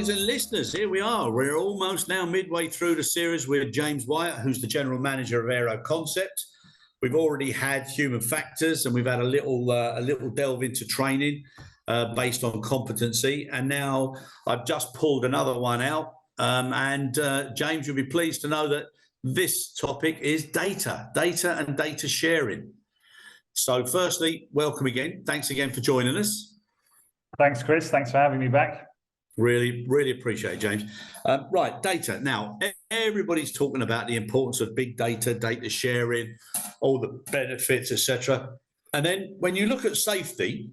colleagues and listeners, here we are. We're almost now midway through the series with James Wyatt, who's the general manager of Aero Concept. We've already had human factors, and we've had a little delve into training based on competency. And now I've just pulled another one out. James, you'll be pleased to know that this topic is data and data sharing. So firstly, welcome again. Thanks again for joining us. Thanks, Chris. Thanks for having me back. Really, really appreciate it, James. Right, data. Now, everybody's talking about the importance of big data, data sharing, all the benefits, etc. And then when you look at safety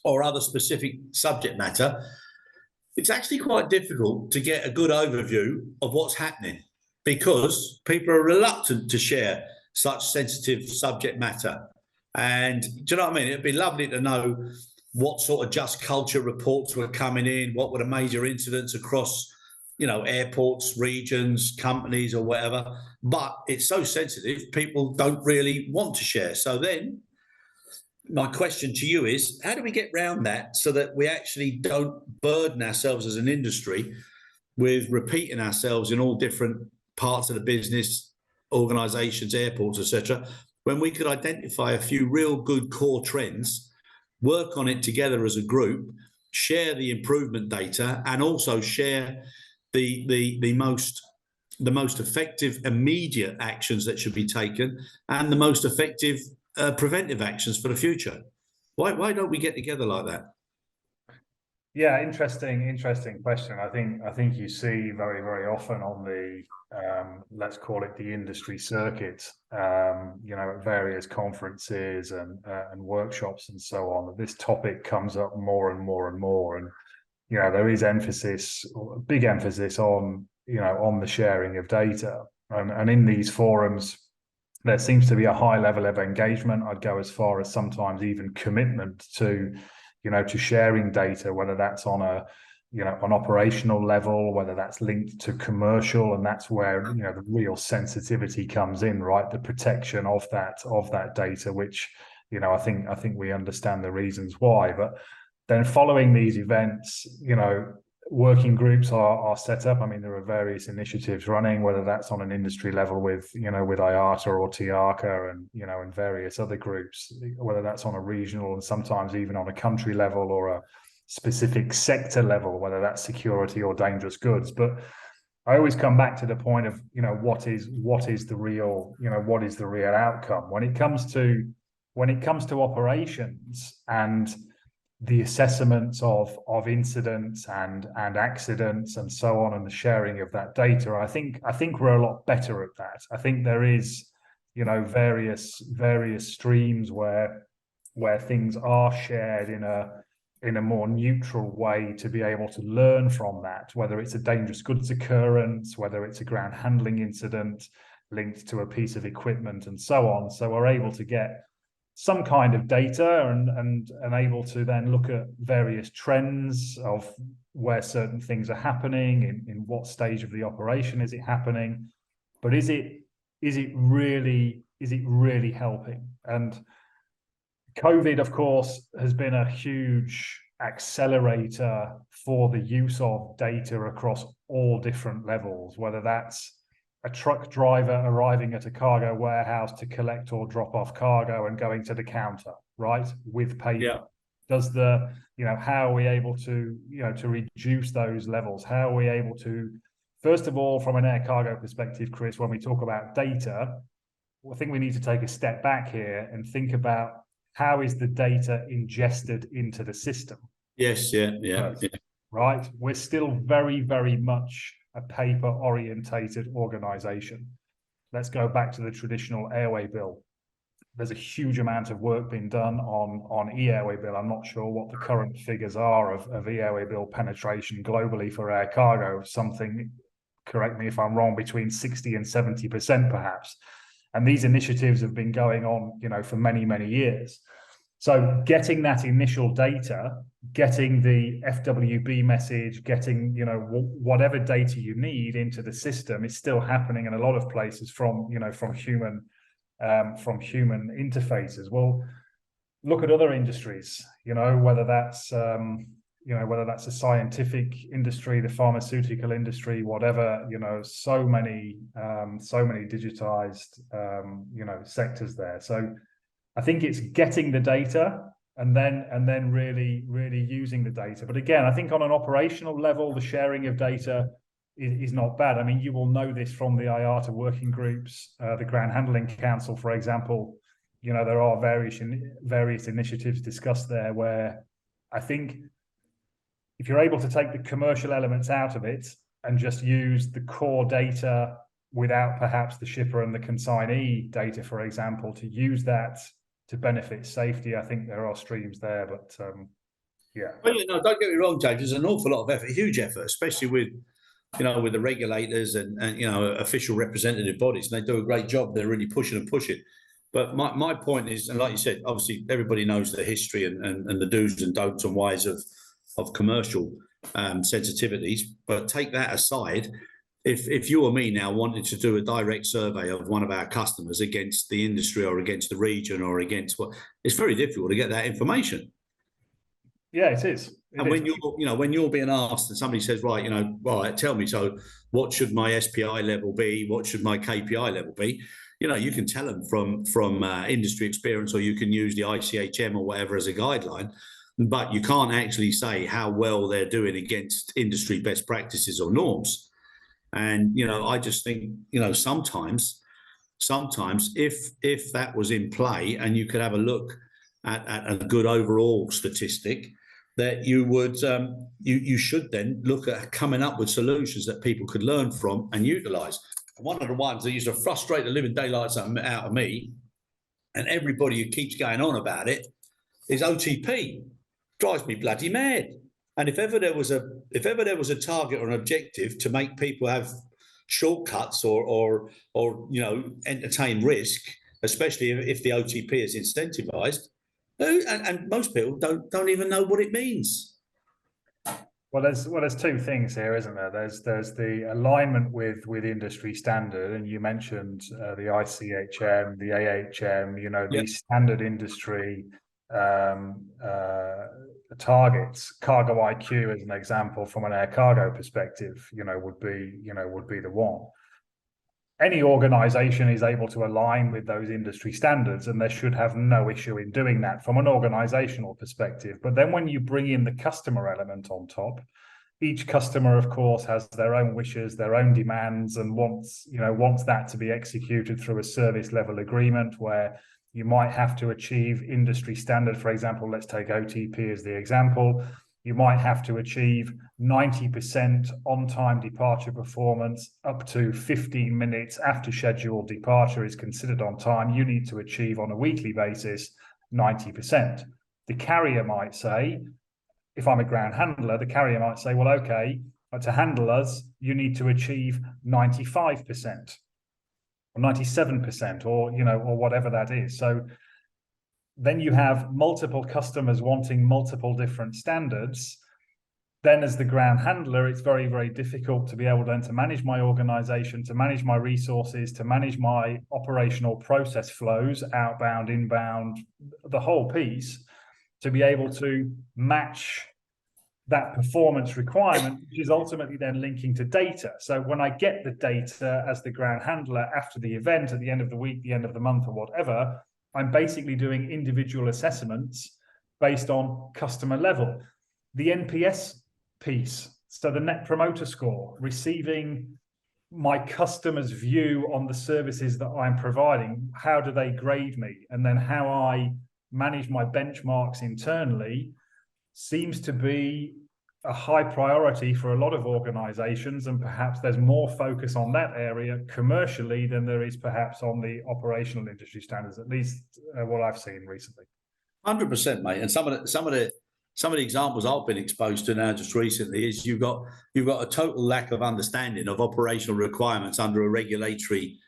or other specific subject matter, it's actually quite difficult to get a good overview of what's happening because people are reluctant to share such sensitive subject matter. And do you know what I mean? It'd be lovely to know what sort of just culture reports were coming in, what were the major incidents across, airports, regions, companies or whatever. But it's so sensitive, people don't really want to share. So then my question to you is, how do we get around that so that we actually don't burden ourselves as an industry with repeating ourselves in all different parts of the business, organisations, airports, etc., when we could identify a few real good core trends, work on it together as a group, share the improvement data, and also share the most effective immediate actions that should be taken and the most effective preventive actions for the future. Why don't we get together like that? Yeah, interesting question. I think you see very, very often on the let's call it the industry circuit, at various conferences and workshops and so on. This topic comes up more and more and more, and there is big emphasis on on the sharing of data, and in these forums there seems to be a high level of engagement. I'd go as far as sometimes even commitment to to sharing data, whether that's on an operational level, whether that's linked to commercial, and that's where the real sensitivity comes in, right? The protection of that data, which I think we understand the reasons why. But then following these events, working groups are set up. I mean, there are various initiatives running, whether that's on an industry level with with IATA or TIACA and various other groups, whether that's on a regional and sometimes even on a country level or a specific sector level, whether that's security or dangerous goods. But I always come back to the point of what is the real what is the real outcome when it comes to operations and the assessments of incidents and accidents and so on, and the sharing of that data. I think we're a lot better at that. I think there is various streams where things are shared in a more neutral way to be able to learn from that, whether it's a dangerous goods occurrence, whether it's a ground handling incident linked to a piece of equipment and so on. So we're able to get some kind of data and able to then look at various trends of where certain things are happening, in what stage of the operation is it happening, but is it really helping? And COVID, of course, has been a huge accelerator for the use of data across all different levels, whether that's a truck driver arriving at a cargo warehouse to collect or drop off cargo and going to the counter, right, with paper. Yeah. Does how are we able to, to reduce those levels? How are we able to, first of all, from an air cargo perspective, Chris, when we talk about data, I think we need to take a step back here and think about how is the data ingested into the system? Yes, yeah. Right? We're still very, very much a paper-orientated organization. Let's go back to the traditional airway bill. There's a huge amount of work being done on e-airway bill. I'm not sure what the current figures are of e-airway bill penetration globally for air cargo. Something, correct me if I'm wrong, between 60 and 70% perhaps. And these initiatives have been going on, for many, many years. So getting that initial data, getting the FWB message, getting whatever data you need into the system is still happening in a lot of places from human interfaces. Well, look at other industries, whether that's whether that's the scientific industry, the pharmaceutical industry, whatever, so many digitized, sectors there. So I think it's getting the data and then really using the data. But again, I think on an operational level, the sharing of data is not bad. I mean, you will know this from the IATA working groups, the Ground Handling Council, for example. There are various initiatives discussed there where I think if you're able to take the commercial elements out of it and just use the core data without perhaps the shipper and the consignee data, for example, to use that to benefit safety, I think there are streams there. But yeah. Well, don't get me wrong, James. There's an awful lot of effort, huge effort, especially with the regulators and official representative bodies. And they do a great job. They're really pushing and pushing. But my point is, and like you said, obviously everybody knows the history and the do's and don'ts and whys of commercial sensitivities. But take that aside, if you or me now wanted to do a direct survey of one of our customers against the industry or against the region or against it's very difficult to get that information. Yeah, it is. When you're being asked and somebody says, right, tell me, so what should my SPI level be? What should my KPI level be? You can tell them from industry experience, or you can use the ICHM or whatever as a guideline, but you can't actually say how well they're doing against industry best practices or norms. And, I just think, sometimes if that was in play and you could have a look at a good overall statistic, that you would you should then look at coming up with solutions that people could learn from and utilize. One of the ones that used to frustrate the living daylights out of me, and everybody who keeps going on about it, is OTP. Drives me bloody mad. And if ever there was a target or an objective to make people have shortcuts or entertain risk, especially if the OTP is incentivized, and most people don't even know what it means. Well, there's two things here, isn't there? There's the alignment with industry standard, and you mentioned the ICHM, the AHM, these standard industry targets. Cargo IQ, as an example, from an air cargo perspective, would be the one. Any organization is able to align with those industry standards, and there should have no issue in doing that from an organizational perspective. But then when you bring in the customer element on top, each customer, of course, has their own wishes, their own demands, and wants that to be executed through a service level agreement where you might have to achieve industry standard. For example, let's take OTP as the example. You might have to achieve 90% on-time departure performance up to 15 minutes after scheduled departure is considered on time. You need to achieve on a weekly basis 90%. The carrier might say, if I'm a ground handler, the carrier might say, well, okay, to handle us, you need to achieve 95% or 97% or whatever that is. So then you have multiple customers wanting multiple different standards. Then as the ground handler, it's very, very difficult to be able then to manage my organization, to manage my resources, to manage my operational process flows, outbound, inbound, the whole piece, to be able to match that performance requirement, which is ultimately then linking to data. So when I get the data as the ground handler after the event, at the end of the week, the end of the month, or whatever, I'm basically doing individual assessments based on customer level. The NPS piece, so the Net Promoter Score, receiving my customer's view on the services that I'm providing, how do they grade me? And then how I manage my benchmarks internally seems to be a high priority for a lot of organizations, and perhaps there's more focus on that area commercially than there is perhaps on the operational industry standards, at least what I've seen recently. 100%, mate. And some of the examples I've been exposed to now just recently is you've got a total lack of understanding of operational requirements under a regulatory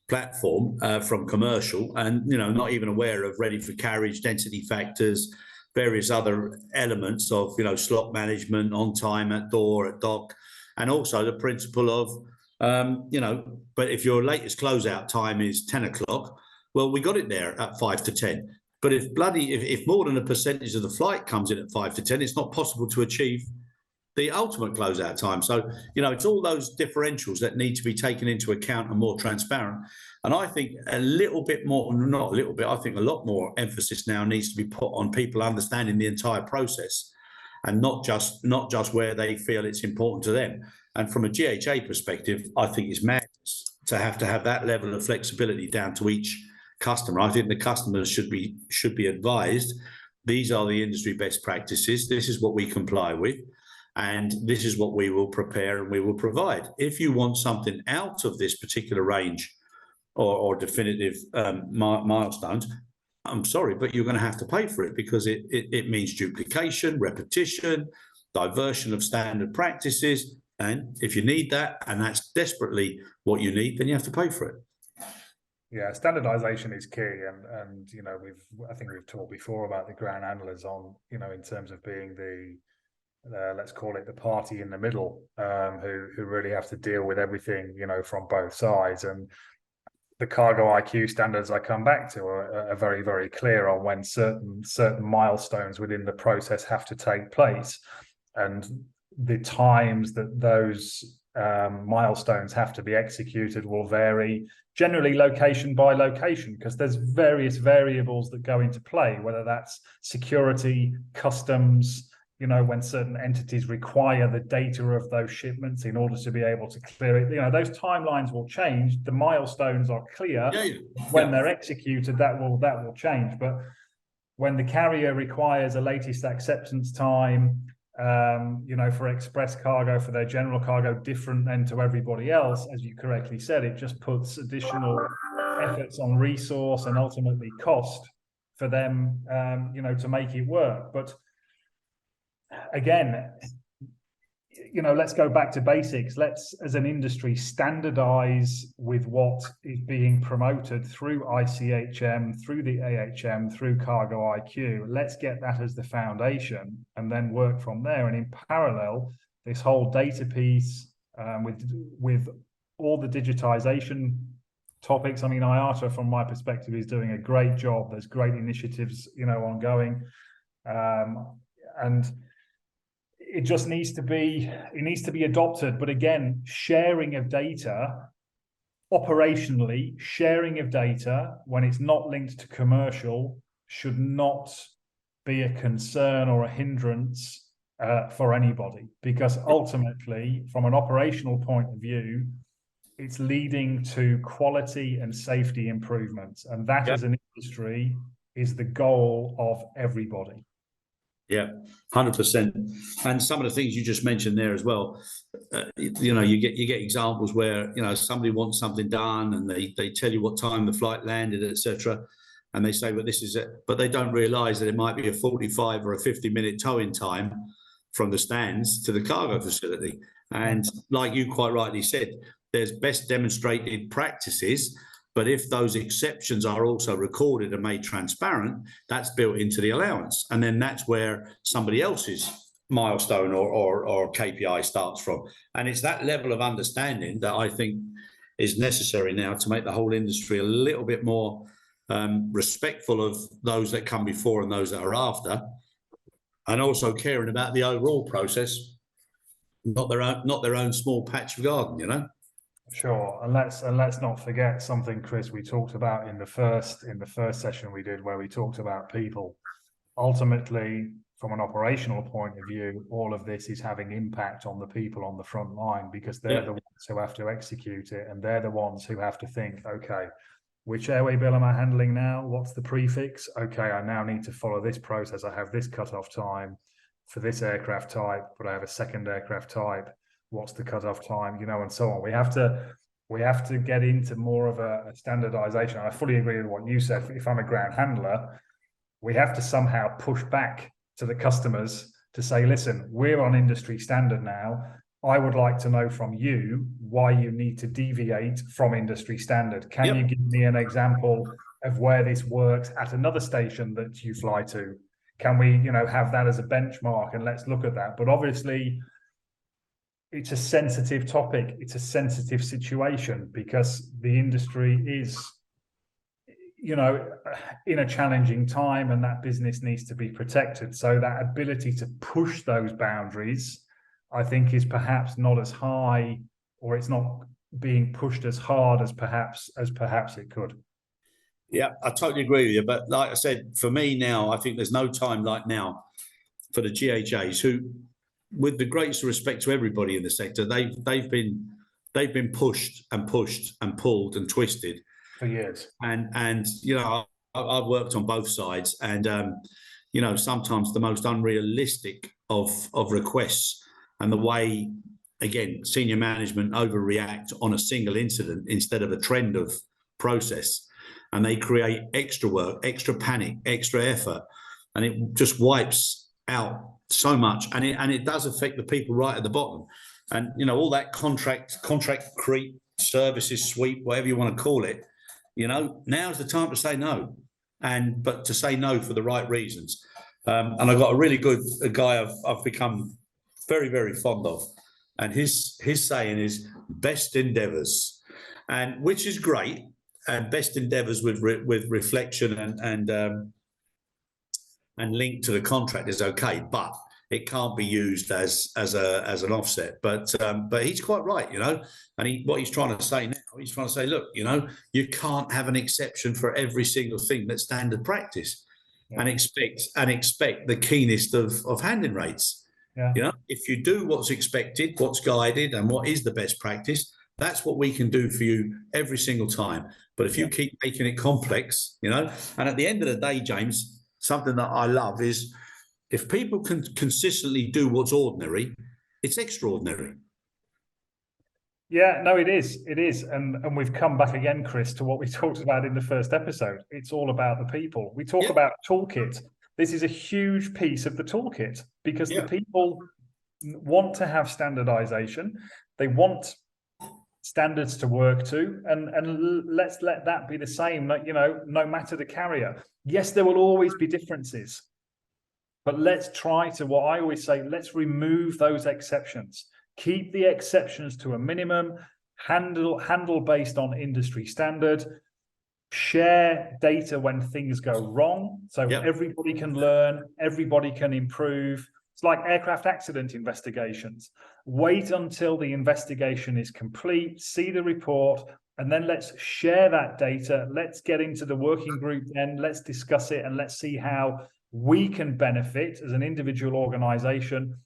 platform from commercial, and not even aware of ready for carriage, density factors, various other elements of slot management, on time, at door, at dock, and also the principle of but if your latest closeout time is 10 o'clock, well, we got it there at 5 to 10. But if more than a percentage of the flight comes in at 5 to 10, it's not possible to achieve the ultimate closeout time. So, it's all those differentials that need to be taken into account and more transparent. And I think a little bit more, not a little bit, I think a lot more emphasis now needs to be put on people understanding the entire process, and not just where they feel it's important to them. And from a GHA perspective, I think it's madness to have that level of flexibility down to each customer. I think the customers should be advised, these are the industry best practices, this is what we comply with, and this is what we will prepare and we will provide. If you want something out of this particular range or definitive milestones, I'm sorry, but you're going to have to pay for it, because it means duplication, repetition, diversion of standard practices. And if you need that, and that's desperately what you need, then you have to pay for it. Yeah, standardization is key, and I think we've talked before about the ground handlers on, in terms of being the let's call it the party in the middle, who really have to deal with everything, from both sides. And the cargo IQ standards I come back to are very, very clear on when certain milestones within the process have to take place, and the times that those milestones have to be executed will vary, generally location by location, because there's various variables that go into play, whether that's security, customs, when certain entities require the data of those shipments in order to be able to clear it. Those timelines will change. The milestones are clear. When they're executed, that will change. But when the carrier requires a latest acceptance time, for express cargo, for their general cargo, different than to everybody else, as you correctly said, it just puts additional efforts on resource and ultimately cost for them, to make it work. But again, let's go back to basics. Let's, as an industry, standardize with what is being promoted through ICHM, through the AHM, through Cargo IQ. Let's get that as the foundation and then work from there. And in parallel, this whole data piece, with all the digitization topics. I mean, IATA, from my perspective, is doing a great job. There's great initiatives, ongoing. And it just needs to be adopted. But again, sharing of data, operationally, sharing of data when it's not linked to commercial should not be a concern or a hindrance for anybody, because ultimately, from an operational point of view, it's leading to quality and safety improvements. And that, as an industry, is the goal of everybody. Yeah, 100%. And some of the things you just mentioned there as well, you get examples where, somebody wants something done and they tell you what time the flight landed, etc. And they say, well, this is it. But they don't realize that it might be a 45 or a 50-minute towing time from the stands to the cargo facility. And like you quite rightly said, there's best demonstrated practices. But if those exceptions are also recorded and made transparent, that's built into the allowance. And then that's where somebody else's milestone or KPI starts from. And it's that level of understanding that I think is necessary now to make the whole industry a little bit more respectful of those that come before and those that are after, and also caring about the overall process, not their own small patch of garden, Sure, and let's not forget something, Chris, we talked about in the first session we did, where we talked about people. Ultimately, from an operational point of view, all of this is having impact on the people on the front line, because they're the ones who have to execute it, and they're the ones who have to think, okay, which airway bill am I handling now? What's the prefix? Okay, I now need to follow this process. I have this cutoff time for this aircraft type, but I have a second aircraft type. What's the cutoff time, and so on. We have to get into more of a standardization. I fully agree with what you said. If I'm a ground handler, we have to somehow push back to the customers to say, listen, we're on industry standard now. I would like to know from you why you need to deviate from industry standard. Can you give me an example of where this works at another station that you fly to? Can we, have that as a benchmark, and let's look at that. But obviously, it's a sensitive topic. It's a sensitive situation, because the industry is, you know, in a challenging time, and that business needs to be protected. So that ability to push those boundaries, I think, is perhaps not as high, or it's not being pushed as hard as perhaps it could. Yeah, I totally agree with you. But like I said, for me now, I think there's no time like now for the GHAs, who, with the greatest respect to everybody in the sector, they've been pushed and pushed and pulled and twisted for years. And you know, I've worked on both sides, and you know, sometimes the most unrealistic of requests, and the way, again, senior management overreact on a single incident instead of a trend of process, and they create extra work, extra panic, extra effort, and it just wipes out so much, and it does affect the people right at the bottom. And you know, all that contract creep, services sweep, whatever you want to call it, you know, now's the time to say no, but to say no for the right reasons. And I got a really good guy I've become very, very fond of, and his saying is best endeavours, and which is great, and best endeavours with reflection and link to the contract is okay, but it can't be used as an offset. But he's quite right, you know. And what he's trying to say now, he's trying to say, look, you know, you can't have an exception for every single thing that's standard practice, and expect the keenest of handling rates. Yeah. You know, if you do what's expected, what's guided, and what is the best practice, that's what we can do for you every single time. But if you keep making it complex, you know, and at the end of the day, James, something that I love is, if people can consistently do what's ordinary, it's extraordinary. Yeah, no, it is. It is. And we've come back again, Chris, to what we talked about in the first episode. It's all about the people. We talk about toolkit. This is a huge piece of the toolkit, because the people want to have standardization. They want standards to work to, and let's let that be the same, you know, no matter the carrier. Yes, there will always be differences, but let's try to, what I always say, let's remove those exceptions. Keep the exceptions to a minimum, handle based on industry standard, share data when things go wrong, so everybody can learn, everybody can improve. It's like aircraft accident investigations. Wait until the investigation is complete, see the report, and then let's share that data. Let's get into the working group then, let's discuss it, and let's see how we can benefit as an individual organization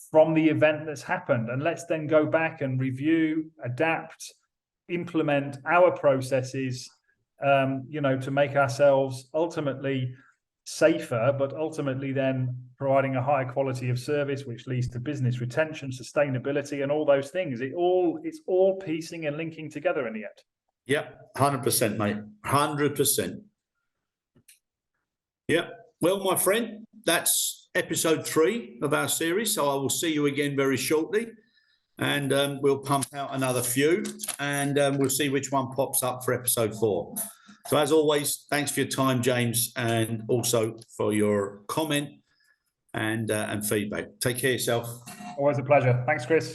from the event that's happened. And let's then go back and review, adapt, implement our processes, you know, to make ourselves ultimately safer, but ultimately then providing a higher quality of service, which leads to business retention, sustainability, and all those things. It's all piecing and linking together in the end. Yep, 100%, mate. 100%. Yep. Well, my friend, that's episode 3 of our series. So I will see you again very shortly, and we'll pump out another few, and we'll see which one pops up for episode 4. So as always, thanks for your time, James, and also for your comment and feedback. Take care of yourself. Always a pleasure. Thanks, Chris.